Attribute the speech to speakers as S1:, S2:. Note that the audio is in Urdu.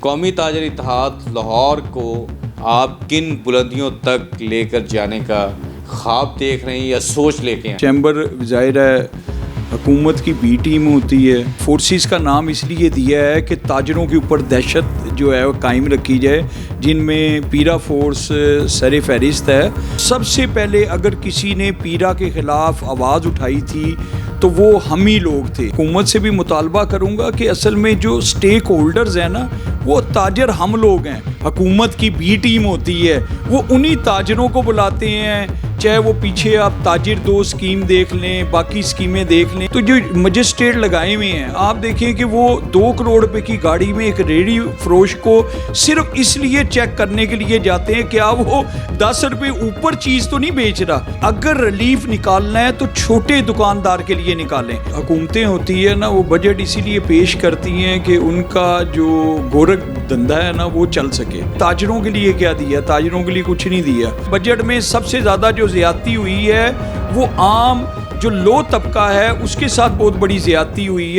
S1: قومی تاجر اتحاد لاہور کو آپ کن بلندیوں تک لے کر جانے کا خواب دیکھ رہے ہیں یا سوچ لے کے ہیں؟
S2: چیمبر ظاہر ہے حکومت کی بی ٹیم ہوتی ہے. فورسز کا نام اس لیے دیا ہے کہ تاجروں کے اوپر دہشت جو ہے وہ قائم رکھی جائے، جن میں پیرا فورس سر فہرست ہے. سب سے پہلے اگر کسی نے پیرا کے خلاف آواز اٹھائی تھی تو وہ ہم ہی لوگ تھے. حکومت سے بھی مطالبہ کروں گا کہ اصل میں جو سٹیک ہولڈرز ہیں نا، وہ تاجر ہم لوگ ہیں. حکومت کی بی ٹیم ہوتی ہے، وہ انہی تاجروں کو بلاتے ہیں، چاہے وہ پیچھے آپ تاجر دو اسکیم دیکھ لیں، باقی اسکیمیں دیکھ لیں. تو جو مجسٹریٹ لگائے ہوئے ہیں، آپ دیکھیں کہ وہ 2 کروڑ روپے کی گاڑی میں ایک ریڑھی فروش کو صرف اس لیے چیک کرنے کے لیے جاتے ہیں کیا وہ 10 روپے اوپر چیز تو نہیں بیچ رہا. اگر ریلیف نکالنا ہے تو چھوٹے دکاندار کے لیے نکالیں. حکومتیں ہوتی ہے نا، وہ بجٹ اسی لیے پیش کرتی ہیں کہ ان کا جو گورکھ دھندا ہے نا وہ چل سکے. تاجروں کے لیے کیا دیا؟ تاجروں کے لیے کچھ نہیں دیا. بجٹ میں سب سے زیادہ جو زیادتی ہوئی ہے وہ عام جو لو طبقہ ہے اس کے ساتھ بہت بڑی زیادتی ہوئی ہے.